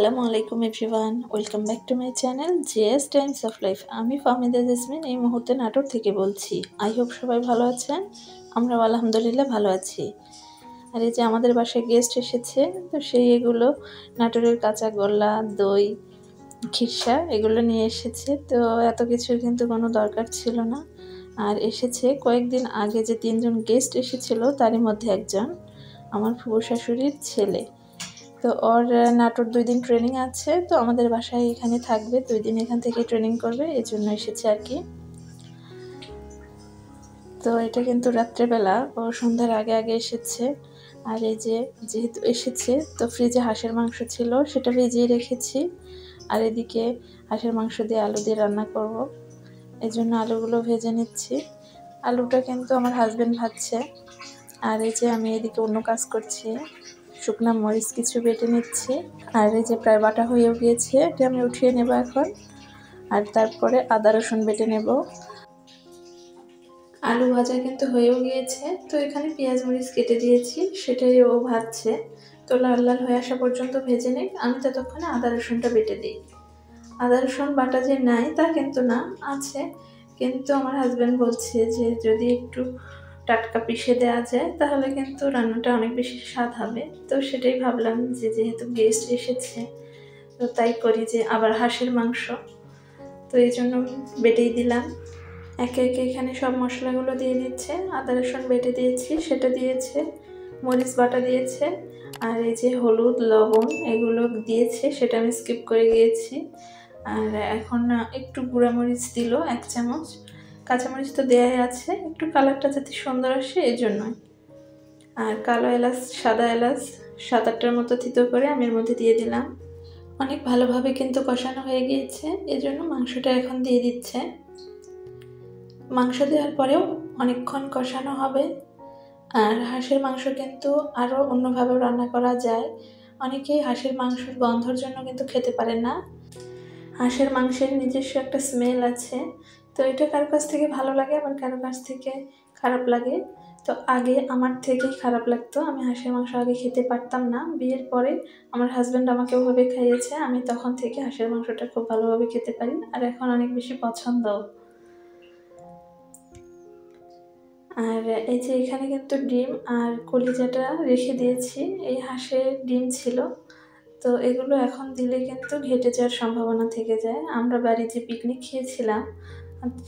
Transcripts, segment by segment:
আসসালামু আলাইকুম everyone, welcome back to my channel JS Times of life. আমি Fahmida jasmine এই মুহূর্তে নাটোর থেকে বলছি। আই হোপ সবাই ভালো আছেন, আমরাও আলহামদুলিল্লাহ ভালো আছি। আর এই যে আমাদের বাসায় গেস্ট এসেছে, তো সেই এগুলো নাটোরের কাঁচাগোল্লা, দই, খিরসা এগুলো নিয়ে এসেছে। তো এত কিছুর কিন্তু কোনো দরকার ছিল না। আর এসেছে কয়েকদিন আগে যে 3জন গেস্ট এসেছিল, তারই মধ্যে একজন আমার ফুফু শাশুড়ির ছেলে। তো ওর নাটোর 2 দিন ট্রেনিং আছে, তো আমাদের বাসায় এখানে থাকবে 2 দিন, এখান থেকে ট্রেনিং করবে, এই জন্য এসেছে আর কি। তো এটা কিন্তু রাত্রেবেলা, ও সন্ধ্যার আগে আগে এসেছে। আর এই যে যেহেতু এসেছে, তো ফ্রিজে হাঁসের মাংস ছিল, সেটা ভিজিয়ে রেখেছি। আর এদিকে হাঁসের মাংস দিয়ে আলু দিয়ে রান্না করব, এই জন্য আলুগুলো ভেজে নিচ্ছি। আলুটা কিন্তু আমার হাজবেন্ড ভাজছে। আর এই যে আমি এদিকে অন্য কাজ করছি, শুকনা মরিচ কিছু বেটে নিচ্ছি। আর এই যে প্রায় বাটা হয়েও গিয়েছে, এটা আমি উঠিয়ে নেব এখন। আর তারপরে আদা রসুন বেটে নেব। আলু ভাজা কিন্তু হয়েও গিয়েছে, তো এখানে পেঁয়াজ মরিচ কেটে দিয়েছি, সেটাই ও ভাজছে। তো লাল লাল হয়ে আসা পর্যন্ত ভেজে নিই, আমি ততক্ষণে আদা রসুনটা বেটে দিই। আদা রসুন বাটা যে নাই তা কিন্তু না, আছে, কিন্তু আমার হাজবেন্ড বলছে যে যদি একটু টাটকা পিষে দেওয়া যায় তাহলে কিন্তু রান্নাটা অনেক বেশি স্বাদ হবে। তো সেটাই ভাবলাম যে যেহেতু গেস্ট এসেছে, তো তাই করি, যে আবার হাঁসের মাংস, তো এই জন্য বেটেই দিলাম। একে একে এখানে সব মশলাগুলো দিয়ে দিচ্ছে। আদা রসুন বেটে দিয়েছি, সেটা দিয়েছে, মরিচ বাটা দিয়েছে, আর এই যে হলুদ লবণ এগুলো দিয়েছে, সেটা আমি স্কিপ করে গিয়েছি। আর এখন একটু গুঁড়া মরিচ দিল 1 চামচ, কাঁচামরিচ তো দেয়াই আছে, একটু কালারটা যাতে সুন্দর আসে এই জন্যই। আর কালো এলাচ, সাদা এলাচ 7-8টার মতো থিতো করে আমি এর মধ্যে দিয়ে দিলাম। অনেক ভালোভাবে কিন্তু কষানো হয়ে গিয়েছে, এজন্য মাংসটা এখন দিয়ে দিচ্ছে। মাংস দেওয়ার পরেও অনেকক্ষণ কষানো হবে। আর হাঁসের মাংস কিন্তু আরও অন্যভাবেও রান্না করা যায়। অনেকেই হাঁসের মাংসের গন্ধর জন্য কিন্তু খেতে পারে না। হাঁসের মাংসের নিজস্ব একটা স্মেল আছে, তো এটা কারো কাছ থেকে ভালো লাগে, আবার কারো কাছ থেকে খারাপ লাগে। তো আগে আমার থেকেই খারাপ লাগতো, আমি হাঁসের মাংস আগে খেতে পারতাম না। বিয়ের পরে আমার হাজব্যান্ড আমাকে ওভাবে খাইয়েছে, আমি তখন থেকে হাঁসের মাংসটা খুব ভালোভাবে খেতে পারি, আর এখন অনেক বেশি পছন্দ। আর এই যে এখানে কিন্তু ডিম আর কলিজাটা রেখে দিয়েছি, এই হাঁসের ডিম ছিল, তো এগুলো এখন দিলে কিন্তু ঘেটে যাওয়ার সম্ভাবনা থেকে যায়। আমরা বাড়িতে পিকনিক খেয়েছিলাম,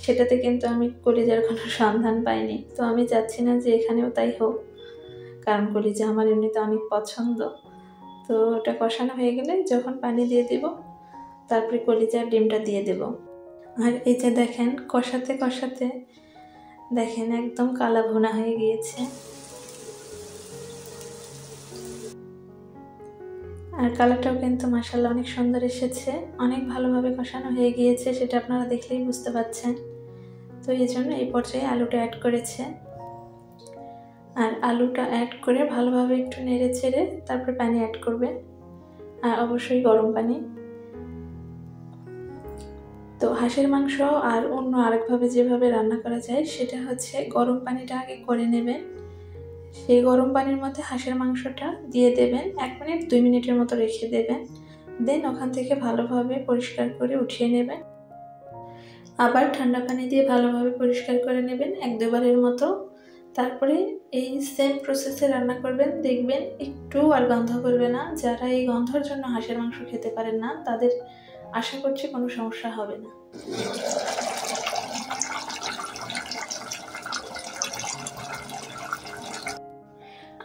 সেটাতে কিন্তু আমি কলিজার কোনো সন্ধান পাইনি। তো আমি চাচ্ছি না যে এখানেও তাই হোক, কারণ কলিজা আমার এমনিতে অনেক পছন্দ। তো ওটা কষানো হয়ে গেলে যখন পানি দিয়ে দেব, তারপরে কলিজার ডিমটা দিয়ে দেব। আর এই যে দেখেন কষাতে কষাতে দেখেন একদম কালা ভুনা হয়ে গিয়েছে। আর কালারটাও কিন্তু মাশাআল্লাহ অনেক সুন্দর এসেছে, অনেক ভালোভাবে কষানো হয়ে গিয়েছে, সেটা আপনারা দেখলেই বুঝতে পারছেন। তো এই জন্য এই পর্যায়ে আলুটা অ্যাড করেছে। আর আলুটা অ্যাড করে ভালোভাবে একটু নেড়ে চেড়ে তারপরে পানি অ্যাড করবে, আর অবশ্যই গরম পানি। তো হাঁসের মাংস আর অন্য আরেকভাবে যেভাবে রান্না করা যায় সেটা হচ্ছে গরম পানিটা আগে করে নেবেন, সেই গরম পানির মধ্যে হাঁসের মাংসটা দিয়ে দেবেন, 1 মিনিট 2 মিনিটের মতো রেখে দেবেন। দেন ওখান থেকে ভালোভাবে পরিষ্কার করে উঠিয়ে নেবেন। আবার ঠান্ডা পানি দিয়ে ভালোভাবে পরিষ্কার করে নেবেন 1-2 বারের মতো। তারপরে এই সেম প্রসেসে রান্না করবেন, দেখবেন একটু আর গন্ধ করবে না। যারা এই গন্ধর জন্য হাঁসের মাংস খেতে পারেন না, তাদের আশা করছি কোনো সমস্যা হবে না।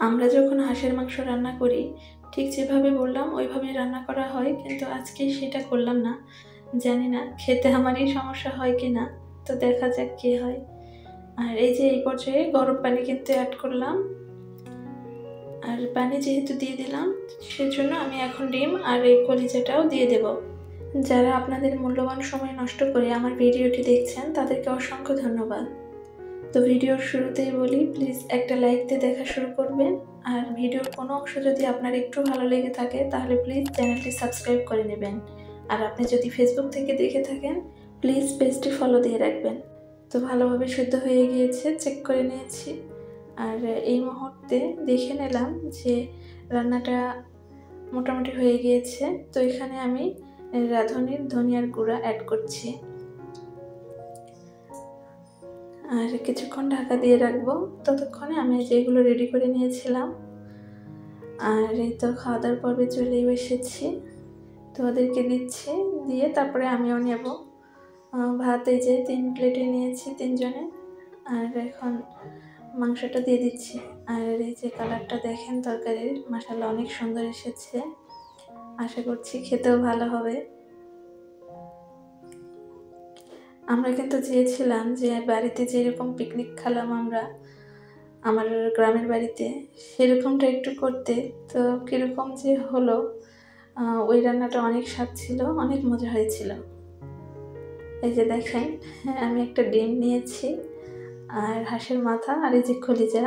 আমরা যখন হাঁসের মাংস রান্না করি, ঠিক যেভাবে বললাম ওইভাবেই রান্না করা হয়, কিন্তু আজকে সেটা করলাম না। জানি না খেতে আমারই সমস্যা হয় কি না, তো দেখা যাক কী হয়। আর এই যে এই পর্যায়ে গরম পানি কিন্তু অ্যাড করলাম। আর পানি যেহেতু দিয়ে দিলাম, সেজন্য আমি এখন ডিম আর এই কলিজাটাও দিয়ে দেব। যারা আপনাদের মূল্যবান সময় নষ্ট করে আমার ভিডিওটি দেখছেন, তাদেরকে অসংখ্য ধন্যবাদ। তো ভিডিওর শুরুতেই বলি, প্লিজ একটা লাইক দিয়ে দেখা শুরু করবেন। আর ভিডিওর কোনো অংশ যদি আপনার একটু ভালো লেগে থাকে, তাহলে প্লিজ চ্যানেলটি সাবস্ক্রাইব করে নেবেন। আর আপনি যদি ফেসবুক থেকে দেখে থাকেন, প্লিজ পেজটি ফলো দিয়ে রাখবেন। তো ভালোভাবে সিদ্ধ হয়ে গিয়েছে, চেক করে নিয়েছি। আর এই মুহূর্তে দেখে নিলাম যে রান্নাটা মোটামুটি হয়ে গিয়েছে। তো এখানে আমি রাঁধুনির ধনিয়ার গুঁড়া অ্যাড করছি, আর কিছুক্ষণ ঢাকা দিয়ে রাখবো। ততক্ষণে আমি যেগুলো রেডি করে নিয়েছিলাম, আর এই তো খাওয়া দাওয়ার পর্বে চলেও এসেছি। তো ওদেরকে দিচ্ছি, দিয়ে তারপরে আমিও নেব ভাত। এই যে 3 প্লেটে নিয়েছি 3 জনে, আর এখন মাংসটা দিয়ে দিচ্ছি। আর এই যে কালারটা দেখেন তরকারির, মাশাআল্লাহ অনেক সুন্দর এসেছে। আশা করছি খেতেও ভালো হবে। আমরা কিন্তু চেয়েছিলাম যে বাড়িতে যেরকম পিকনিক খেলাম আমরা আমার গ্রামের বাড়িতে, সেরকমটা একটু করতে। তো কীরকম যে হলো, ওই রান্নাটা অনেক স্বাদ ছিল, অনেক মজা হয়েছিল। এই যে দেখেন, আমি একটা ডিম নিয়েছি, আর হাঁসের মাথা, আর এই যে কলিজা,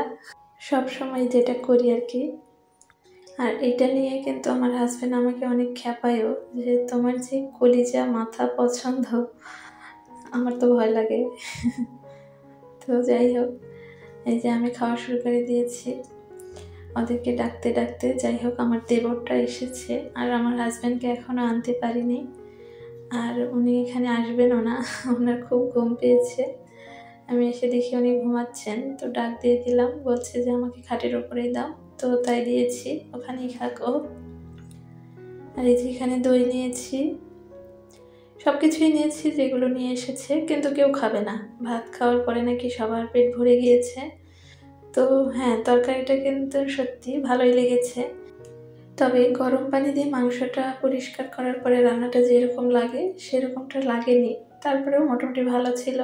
সবসময় যেটা করি আর কি। আর এটা নিয়ে কিন্তু আমার হাজব্যান্ড আমাকে অনেক খ্যাপায়ও, যে তোমার যে কলিজা মাথা পছন্দ, আমার তো ভয় লাগে। তো যাই হোক, এই যে আমি খাওয়া শুরু করে দিয়েছি ওদেরকে ডাকতে ডাকতে। যাই হোক, আমার দেবরটা এসেছে, আর আমার হাজব্যান্ডকে এখনও আনতে পারিনি, আর উনি এখানে আসবেনও না। ওনার খুব ঘুম পেয়েছে। আমি এসে দেখি উনি ঘুমাচ্ছেন, তো ডাক দিয়ে দিলাম, বলছে যে আমাকে খাটের ওপরেই দাও। তো তাই দিয়েছি, ওখানেই থাকো। আর এই যে এখানে দই নিয়েছি, সব কিছুই নিয়েছি যেগুলো নিয়ে এসেছে, কিন্তু কেউ খাবে না। ভাত খাওয়ার পরে নাকি সবার পেট ভরে গিয়েছে। তো হ্যাঁ, তরকারিটা কিন্তু সত্যি ভালোই লেগেছে। তবে গরম পানি দিয়ে মাংসটা পরিষ্কার করার পরে রান্নাটা যেরকম লাগে সেরকমটা লাগেনি, তারপরেও মোটামুটি ভালো ছিল।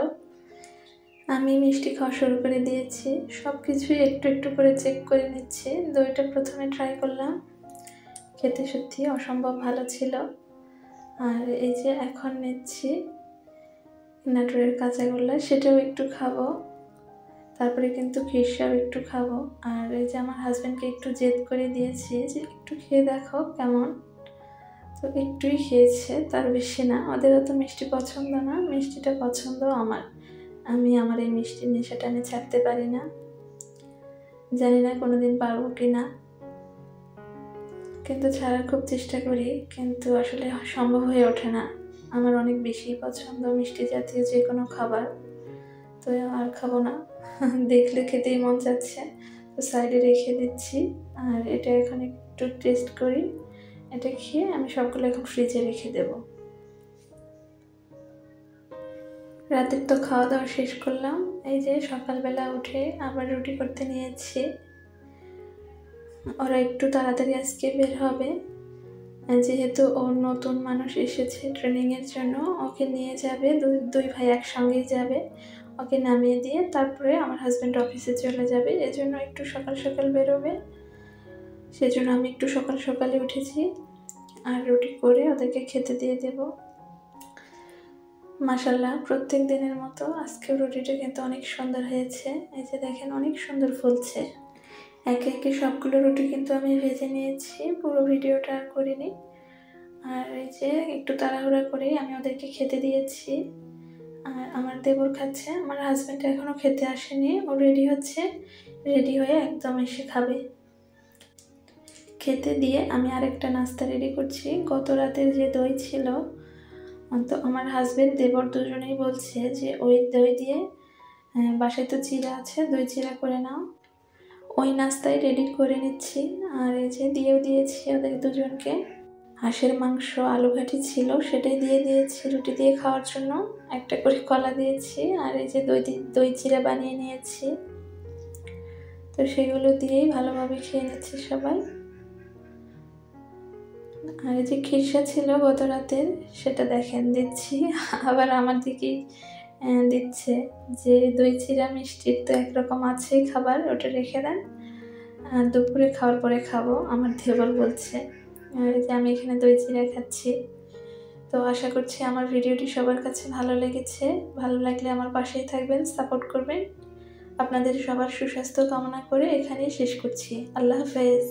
আমি মিষ্টি খাওয়া শুরু করে দিয়েছি, সব কিছুই একটু একটু করে চেক করে নিচ্ছি। দইটা প্রথমে ট্রাই করলাম, খেতে সত্যি অসম্ভব ভালো ছিল। আর এই যে এখন নিচ্ছি নাটোরের কাঁচাগোল্লা, সেটাও একটু খাবো। তারপরে কিন্তু খিরসাও একটু খাবো। আর এই যে আমার হাজব্যান্ডকে একটু জেদ করে দিয়েছি যে একটু খেয়ে দেখো কেমন। তো একটুই খেয়েছে, তার বেশি না। ওদের অত মিষ্টি পছন্দ না, মিষ্টিটা পছন্দ আমার। আমার এই মিষ্টির নেশাটা আমি ছাড়তে পারি না। জানি না কোনোদিন পারবো কি না, কিন্তু ছাড়ার খুব চেষ্টা করি, কিন্তু আসলে সম্ভব হয়ে ওঠে না। আমার অনেক বেশি পছন্দ মিষ্টি জাতীয় যে কোনো খাবার। তো আর খাবো না, দেখলে খেতেই মন যাচ্ছে। তো সাইডে রেখে দিচ্ছি, আর এটা এখন একটু টেস্ট করি। এটা খেয়ে আমি সবগুলো এখন ফ্রিজে রেখে দেব। রাতের তো খাওয়া দাওয়া শেষ করলাম। এই যে সকালবেলা উঠে আবার রুটি করতে নিয়েছি। ওরা একটু তাড়াতাড়ি আজকে বের হবে, যেহেতু ওর নতুন মানুষ এসেছে ট্রেনিংয়ের জন্য। ওকে নিয়ে যাবে, দুই ভাই একসঙ্গেই যাবে। ওকে নামিয়ে দিয়ে তারপরে আমার হাজব্যান্ড অফিসে চলে যাবে, এজন্য একটু সকাল সকাল বেরোবে। সেজন্য আমি একটু সকাল সকালে উঠেছি, আর রুটি করে ওদেরকে খেতে দিয়ে দেব। মাশাআল্লাহ, প্রত্যেক দিনের মতো আজকেও রুটিটা কিন্তু অনেক সুন্দর হয়েছে। এই যে দেখেন, অনেক সুন্দর ফুলছে। একে একে সবগুলো রুটি কিন্তু আমি ভেজে নিয়েছি, পুরো ভিডিওটা আর করিনি। আর এই যে একটু তাড়াহুড়া করে আমি ওদেরকে খেতে দিয়েছি। আর আমার দেবর খাচ্ছে, আমার হাজব্যান্ড এখনও খেতে আসেনি। ও রেডি হচ্ছে, রেডি হয়ে একদম এসে খাবে। খেতে দিয়ে আমি আরেকটা নাস্তা রেডি করছি। গত রাতের যে দই ছিল, তো আমার হাজব্যান্ড দেবর দুজনেই বলছে যে ওই দই দিয়ে, বাসায় তো চিড়া আছে, দই চিড়া করে নাও। ওই নাস্তায় রেডি করে নিচ্ছি। আর এই যে দিয়েও দিয়েছি ওদের দুজনকে। হাঁসের মাংস আলু ঘাটি ছিল, সেটাই দিয়ে দিয়েছি রুটি দিয়ে খাওয়ার জন্য। একটা করে কলা দিয়েছি, আর এই যে দই চিড়া বানিয়ে নিয়েছি। তো সেগুলো দিয়েই ভালোভাবে খেয়ে নিচ্ছে সবাই। আর এই যে খিরসা ছিল গত রাতের, সেটা দেখেন দিচ্ছি, আবার আমার দিকেই দিচ্ছে যে দই চিড়া মিষ্টির তো একরকম আছেই খাবার, ওটা রেখে দেন, দুপুরে খাওয়ার পরে খাবো, আমার দেবর বলছে। আর এই যে আমি এখানে দই চিড়া খাচ্ছি। তো আশা করছি আমার ভিডিওটি সবার কাছে ভালো লেগেছে। ভালো লাগলে আমার পাশেই থাকবেন, সাপোর্ট করবেন। আপনাদের সবার সুস্বাস্থ্য কামনা করে এখানেই শেষ করছি। আল্লাহ হাফেজ।